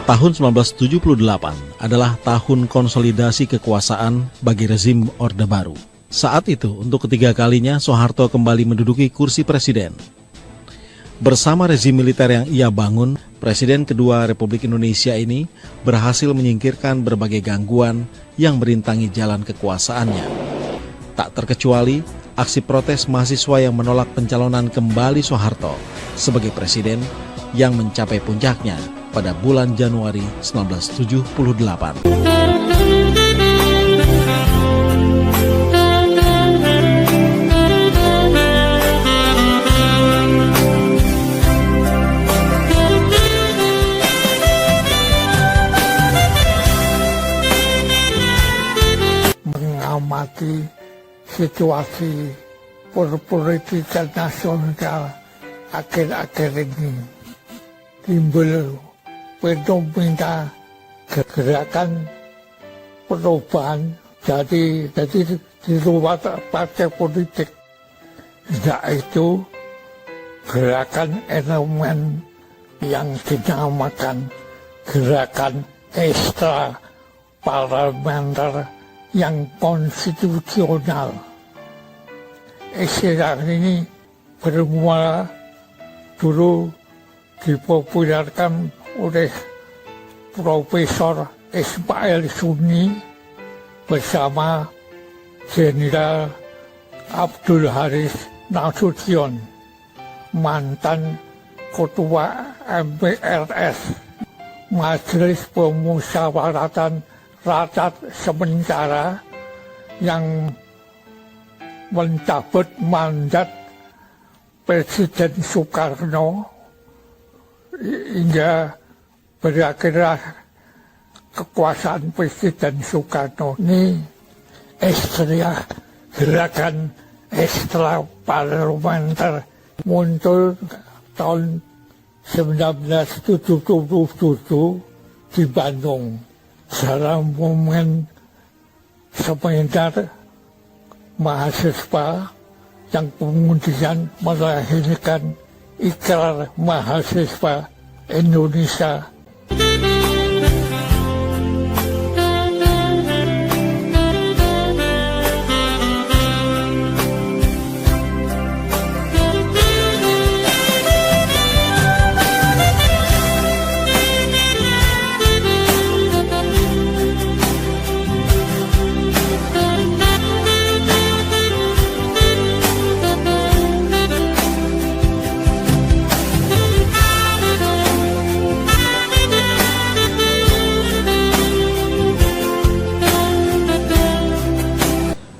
Tahun 1978 adalah tahun konsolidasi kekuasaan bagi rezim Orde Baru. Saat itu, untuk ketiga kalinya Soeharto kembali menduduki kursi presiden. Bersama rezim militer yang ia bangun, Presiden kedua Republik Indonesia ini berhasil menyingkirkan berbagai gangguan yang merintangi jalan kekuasaannya. Tak terkecuali aksi protes mahasiswa yang menolak pencalonan kembali Soeharto sebagai presiden yang mencapai puncaknya pada bulan Januari 1978. Mengamati situasi politik nasional akhir-akhir ini, timbul fenomena gerakan perubahan jadi di luar partai politik. Yaitu gerakan elemen yang dinamakan gerakan ekstra parlementer yang konstitusional. Istilah ini bermula dulu dipopulerkan oleh Profesor Ismail Sunni bersama Jenderal Abdul Haris Nasution, mantan Ketua MPRS, Majelis Pemusyawaratan Rakyat Sementara, yang mencabut mandat Presiden Soekarno hingga berakhirlah kekuasaan Presiden Soekarno. Ini gerakan ekstra parlementer muncul tahun 1977 di Bandung. Dalam momen seminar mahasiswa yang kemudian melahirkan Ikrar Mahasiswa Indonesia.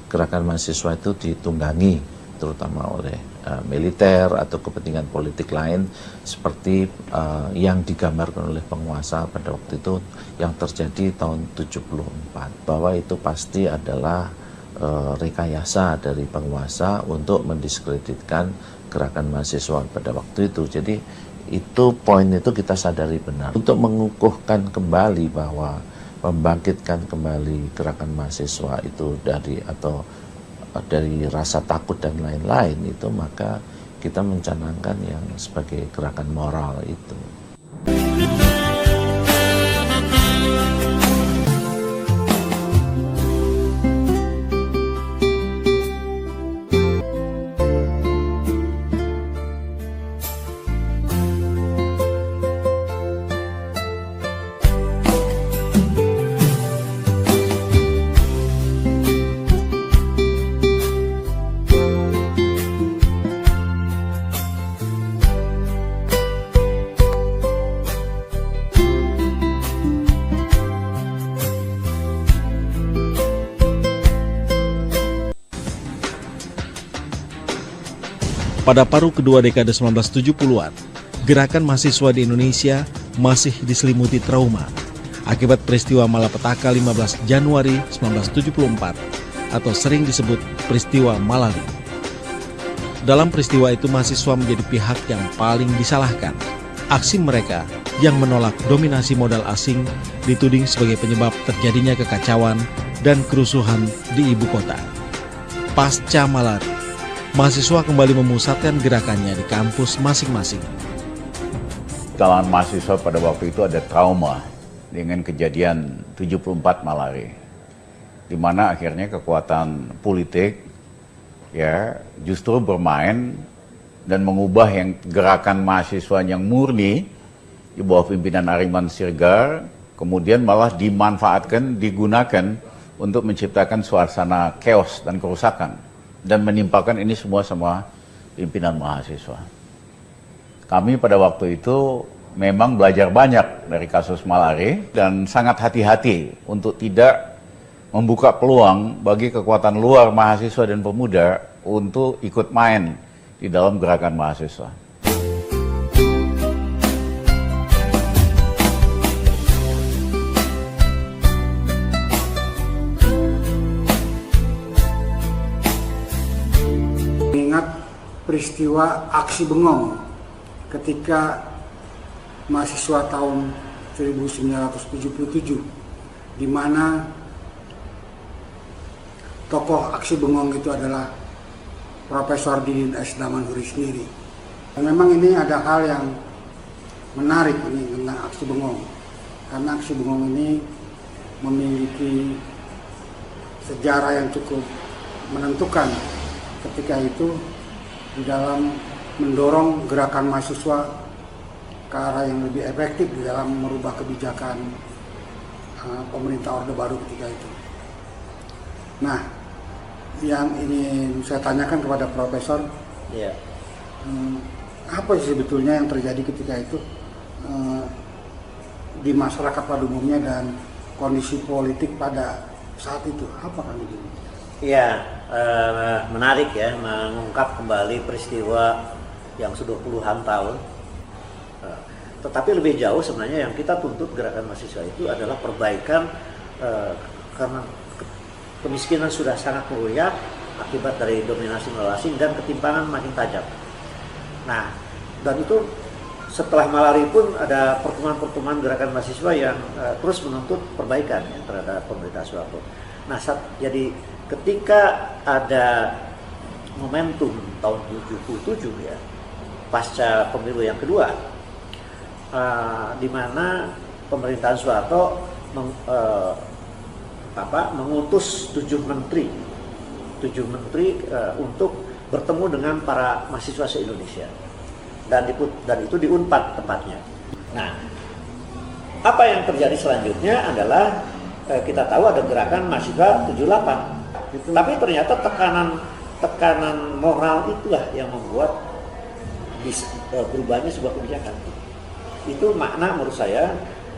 Gerakan mahasiswa itu ditunggangi terutama oleh militer atau kepentingan politik lain seperti yang digambarkan oleh penguasa pada waktu itu yang terjadi tahun 74, bahwa itu pasti adalah rekayasa dari penguasa untuk mendiskreditkan gerakan mahasiswa pada waktu itu. Jadi itu poin itu kita sadari benar untuk mengukuhkan kembali bahwa membangkitkan kembali gerakan mahasiswa itu dari rasa takut dan lain-lain itu, maka kita mencanangkan yang sebagai gerakan moral itu. Pada paruh kedua dekade 1970-an, gerakan mahasiswa di Indonesia masih diselimuti trauma akibat peristiwa malapetaka 15 Januari 1974 atau sering disebut peristiwa Malawi. Dalam peristiwa itu mahasiswa menjadi pihak yang paling disalahkan. Aksi mereka yang menolak dominasi modal asing dituding sebagai penyebab terjadinya kekacauan dan kerusuhan di ibu kota. Pasca Malawi, mahasiswa kembali memusatkan gerakannya di kampus masing-masing. Kalangan mahasiswa pada waktu itu ada trauma dengan kejadian 74 Malari, di mana akhirnya kekuatan politik ya justru bermain dan mengubah yang gerakan mahasiswa yang murni di bawah pimpinan Ariman Sirgar, kemudian malah dimanfaatkan, digunakan untuk menciptakan suasana chaos dan kerusakan dan menimpakan ini semua sama pimpinan mahasiswa. Kami pada waktu itu memang belajar banyak dari kasus Malari dan sangat hati-hati untuk tidak membuka peluang bagi kekuatan luar mahasiswa dan pemuda untuk ikut main di dalam gerakan mahasiswa. Mengingat peristiwa aksi Bengong ketika mahasiswa tahun 1977, di mana tokoh aksi Bengong itu adalah Profesor Didin S. Damanhuri sendiri. Dan memang ini ada hal yang menarik ini tentang aksi Bengong, karena aksi Bengong ini memiliki sejarah yang cukup menentukan ketika itu di dalam mendorong gerakan mahasiswa ke arah yang lebih efektif di dalam merubah kebijakan pemerintah Orde Baru ketika itu. Nah, yang ingin saya tanyakan kepada Profesor, apa sih sebetulnya yang terjadi ketika itu di masyarakat pada umumnya dan kondisi politik pada saat itu, apa kan itu? Iya, menarik ya mengungkap kembali peristiwa yang sudah puluhan tahun. Tetapi lebih jauh sebenarnya yang kita tuntut gerakan mahasiswa itu adalah perbaikan karena kemiskinan sudah sangat meluyak akibat dari dominasi modal asing dan ketimpangan makin tajam. Nah, dan itu setelah Malari pun ada pertemuan-pertemuan gerakan mahasiswa yang terus menuntut perbaikan ya, terhadap pemerintah Soeharto. Nah, jadi ketika ada momentum tahun 77 ya, pasca pemilu yang kedua, di mana pemerintahan Soeharto mengutus 7 menteri untuk bertemu dengan para mahasiswa se-Indonesia dan itu di Unpad tempatnya. Nah, apa yang terjadi selanjutnya adalah kita tahu ada gerakan mahasiswa 78, tapi ternyata tekanan moral itulah yang membuat berubahnya sebuah kebijakan. Itu makna menurut saya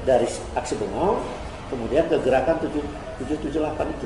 dari aksi Bengong kemudian ke gerakan 778 itu.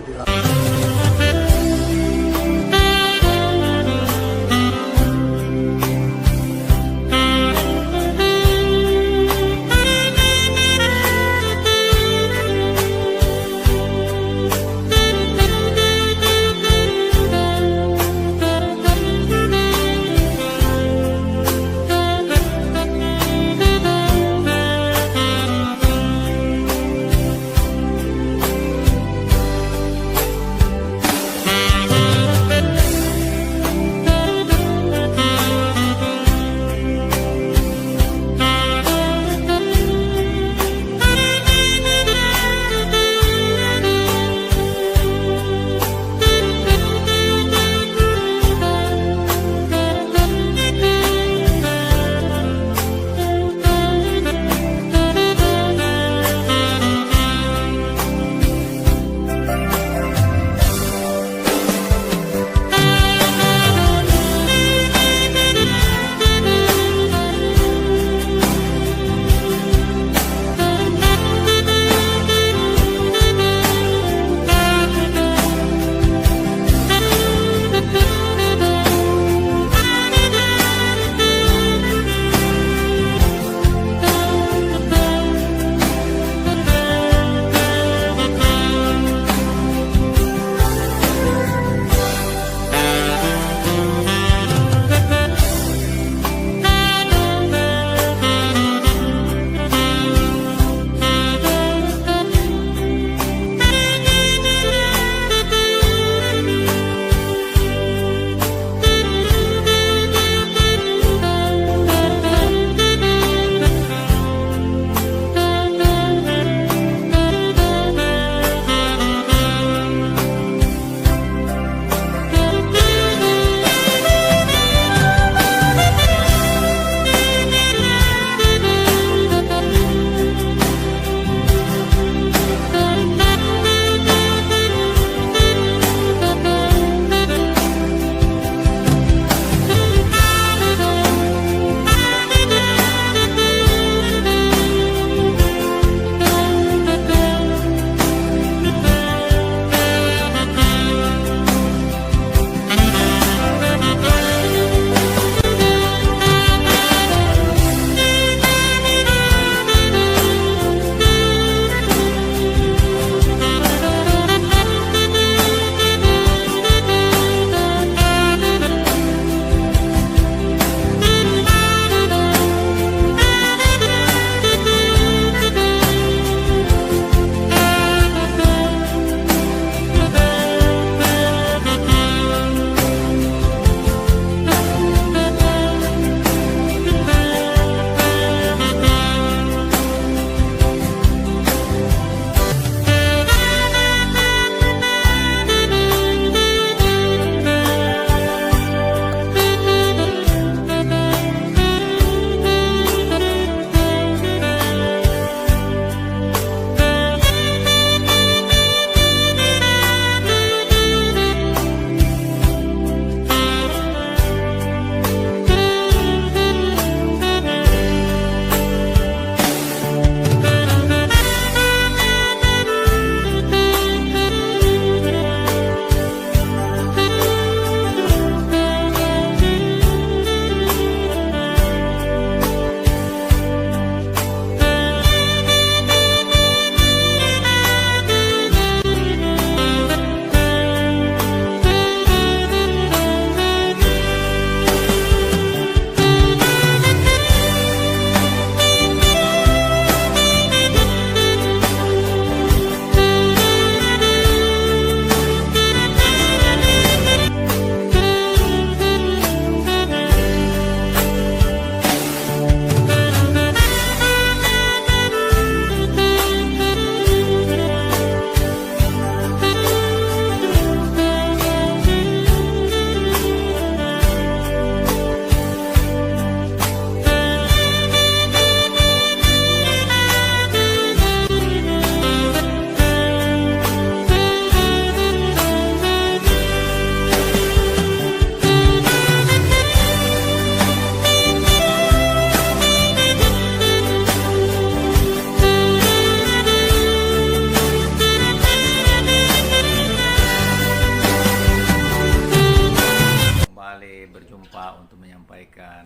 lupa untuk menyampaikan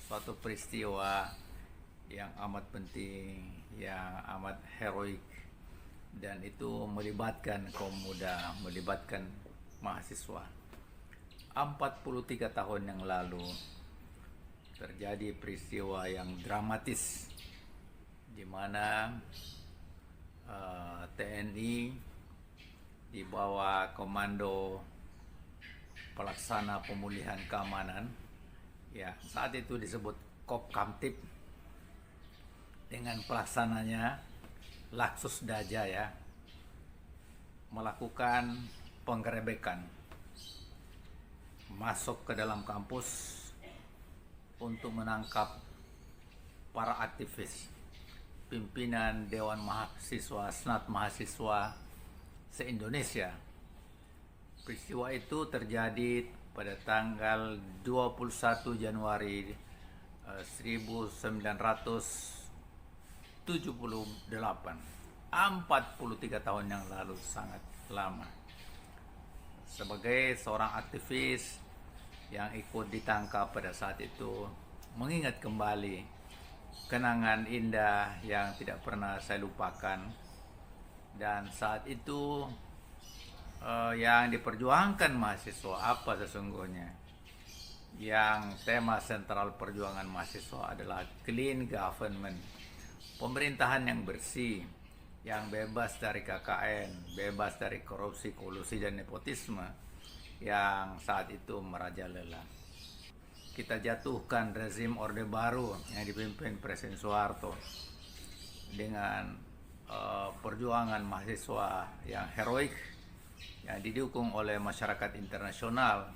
suatu peristiwa yang amat penting, yang amat heroik, dan itu melibatkan kaum muda, melibatkan mahasiswa. 43 tahun yang lalu terjadi peristiwa yang dramatis di mana TNI di bawah komando pelaksana pemulihan keamanan, ya saat itu disebut Kopkamtib, dengan pelaksananya Laksus Daja, ya, melakukan penggerebekan, masuk ke dalam kampus untuk menangkap para aktivis, pimpinan Dewan Mahasiswa, Senat Mahasiswa se-Indonesia. Peristiwa itu terjadi pada tanggal 21 Januari 1978, 43 tahun yang lalu, sangat lama. Sebagai seorang aktivis yang ikut ditangkap pada saat itu, mengingat kembali kenangan indah yang tidak pernah saya lupakan. Dan saat itu yang diperjuangkan mahasiswa apa sesungguhnya? Yang tema sentral perjuangan mahasiswa adalah clean government, pemerintahan yang bersih, yang bebas dari KKN, bebas dari korupsi, kolusi, dan nepotisme yang saat itu merajalela. Kita jatuhkan rezim Orde Baru yang dipimpin Presiden Soeharto dengan perjuangan mahasiswa yang heroik, yang didukung oleh masyarakat internasional.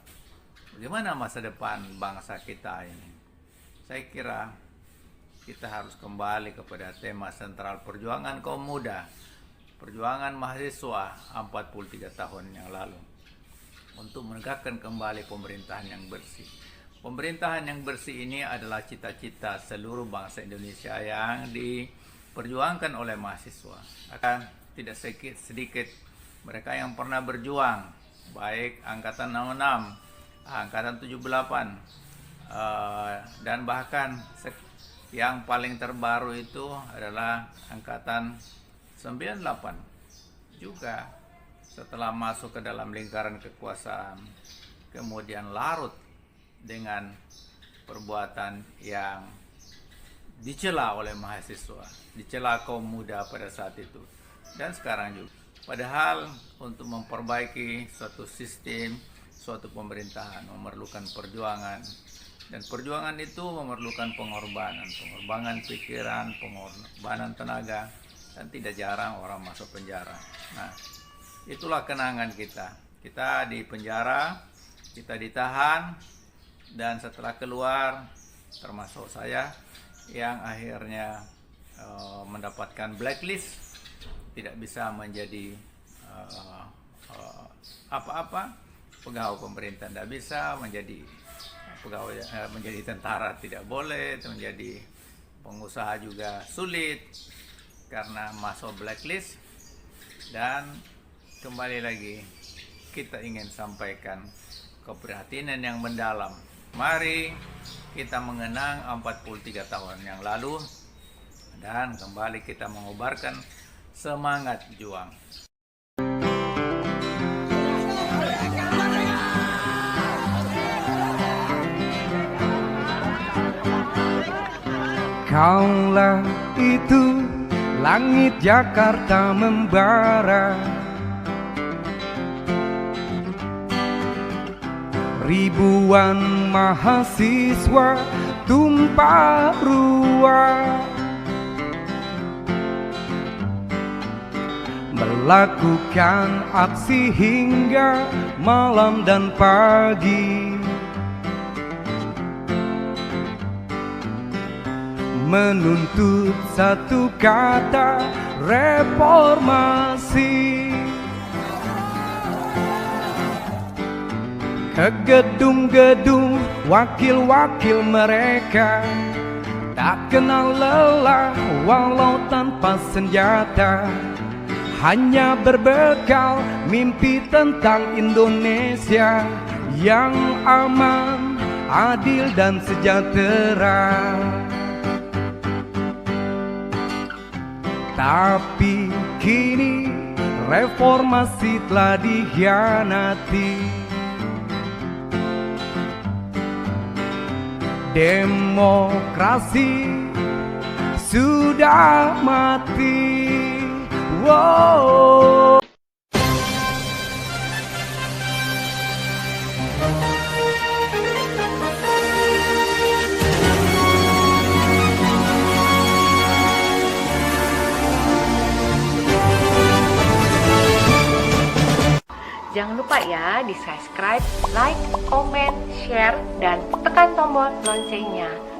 Bagaimana masa depan bangsa kita ini? Saya kira kita harus kembali kepada tema sentral perjuangan kaum muda, perjuangan mahasiswa 43 tahun yang lalu, untuk menegakkan kembali pemerintahan yang bersih. Pemerintahan yang bersih ini adalah cita-cita seluruh bangsa Indonesia yang diperjuangkan oleh mahasiswa. Akan tidak sedikit mereka yang pernah berjuang, baik Angkatan 66, Angkatan 78, dan bahkan yang paling terbaru itu adalah Angkatan 98. Juga setelah masuk ke dalam lingkaran kekuasaan, kemudian larut dengan perbuatan yang dicela oleh mahasiswa, dicela kaum muda pada saat itu, dan sekarang juga. Padahal untuk memperbaiki suatu sistem, suatu pemerintahan memerlukan perjuangan, dan perjuangan itu memerlukan pengorbanan pikiran, pengorbanan tenaga, dan tidak jarang orang masuk penjara. Nah, itulah kenangan kita. Kita di penjara, kita ditahan, dan setelah keluar, termasuk saya yang akhirnya mendapatkan blacklist, tidak bisa menjadi apa-apa, pegawai pemerintah tidak bisa, menjadi pegawai, menjadi tentara tidak boleh, menjadi pengusaha juga sulit karena masuk blacklist. Dan kembali lagi kita ingin sampaikan keprihatinan yang mendalam. Mari kita mengenang 43 tahun yang lalu dan kembali kita mengobarkan semangat juang. Kaulah itu langit Jakarta membara, ribuan mahasiswa tumpah ruah, melakukan aksi hingga malam dan pagi, menuntut satu kata reformasi. Ke gedung-gedung wakil-wakil mereka, tak kenal lelah walau tanpa senjata, hanya berbekal mimpi tentang Indonesia yang aman, adil dan sejahtera. Tapi kini reformasi telah dikhianati. Demokrasi sudah mati. Wow. Jangan lupa ya di subscribe, like, comment, share, dan tekan tombol loncengnya.